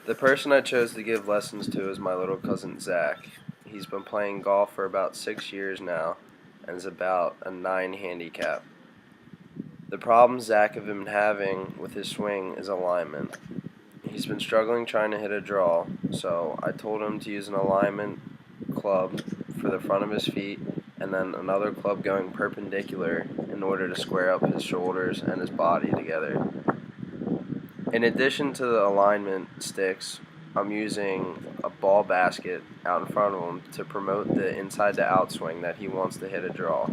The person I chose to give lessons to is my little cousin Zack. He's been playing golf for about 6 years now and is about a 9 handicap. The problem Zack has been having with his swing is alignment. He's been struggling trying to hit a draw, so I told him to use an alignment club for the front of his feet and then another club going perpendicular in order to square up his shoulders and his body together. In addition to the alignment sticks, I'm using a ball basket out in front of him to promote the inside to out swing that he wants to hit a draw.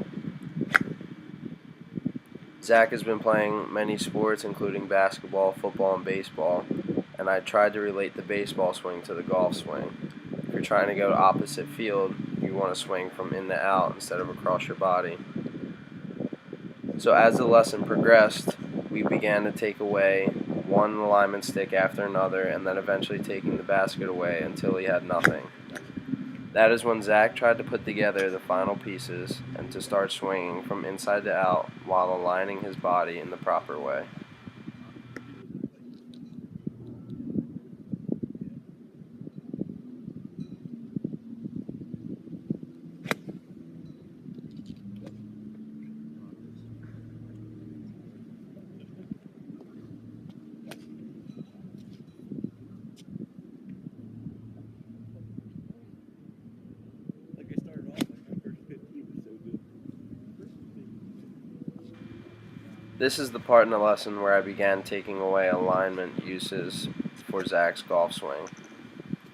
Zach has been playing many sports, including basketball, football, and baseball, and I tried to relate the baseball swing to the golf swing. If you're trying to go to opposite field, you want to swing from in to out instead of across your body. So as the lesson progressed, we began to take away one alignment stick after another and then eventually taking the basket away until he had nothing. That is when Zach tried to put together the final pieces and to start swinging from inside to out while aligning his body in the proper way. Like I started off, like my first 15 was so good. This is the part in the lesson where I began taking away alignment uses for Zach's golf swing.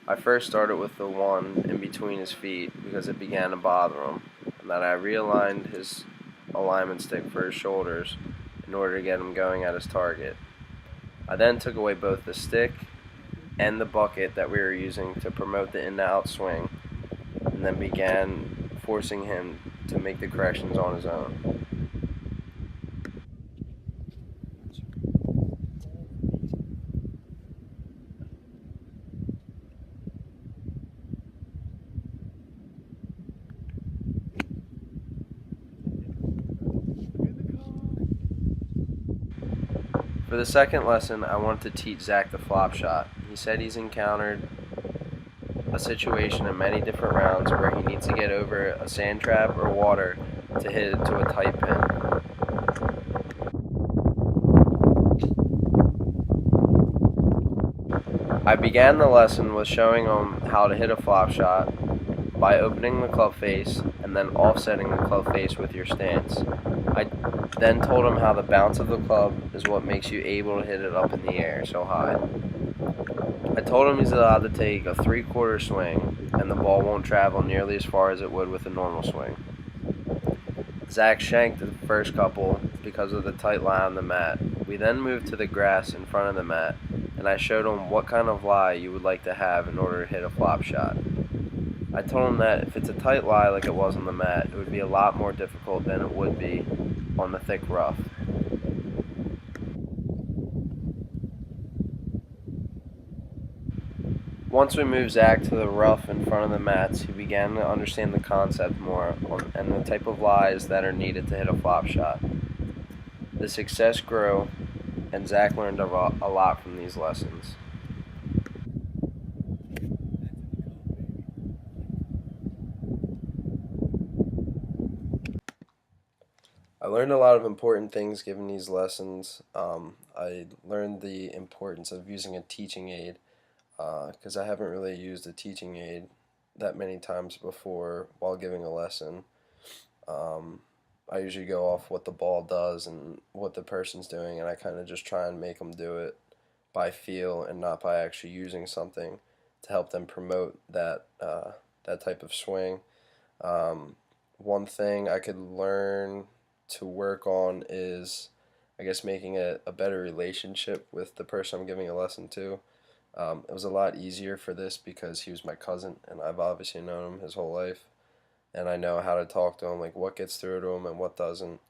I first started with the one in between his feet because it began to bother him, and then I realigned his alignment stick for his shoulders in order to get him going at his target. I then took away both the stick and the bucket that we were using to promote the in to out swing, and then began forcing him to make the corrections on his own. For the second lesson, I wanted to teach Zach the flop shot. He said he's encountered a situation in many different rounds where he needs to get over a sand trap or water to hit it to a tight pin. I began the lesson with showing him how to hit a flop shot by opening the club face and then offsetting the club face with your stance. I then told him how the bounce of the club is what makes you able to hit it up in the air so high. I told him he's allowed to take a 3/4 swing and the ball won't travel nearly as far as it would with a normal swing. Zach shanked the first couple because of the tight lie on the mat. We then moved to the grass in front of the mat, and I showed him what kind of lie you would like to have in order to hit a flop shot. I told him that if it's a tight lie like it was on the mat, it would be a lot more difficult than it would be on the thick rough. Once we moved Zach to the rough in front of the mats, he began to understand the concept more and the type of lies that are needed to hit a flop shot. The success grew, and Zach learned a lot from these lessons. I learned a lot of important things given these lessons. I learned the importance of using a teaching aid because I haven't really used a teaching aid that many times before while giving a lesson. Um, I usually go off what the ball does and what the person's doing, and I kind of just try and make them do it by feel and not by actually using something to help them promote that type of swing. Um, One thing I could learn to work on is, I guess, making a better relationship with the person I'm giving a lesson to. It was a lot easier for this because he was my cousin, and I've obviously known him his whole life, and I know how to talk to him, like what gets through to him and what doesn't.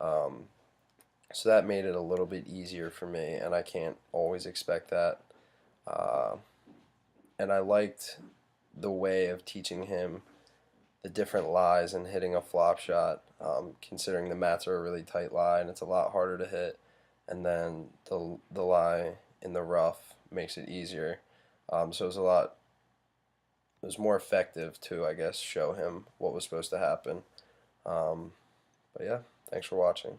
Um, so that made it a little bit easier for me, and I can't always expect that. Uh, and I liked the way of teaching him the different lies and hitting a flop shot, considering the mats are a really tight lie and it's a lot harder to hit, and then the lie in the rough makes it easier. So it was a lot. It was more effective to, I guess, show him what was supposed to happen. Um, but yeah, thanks for watching.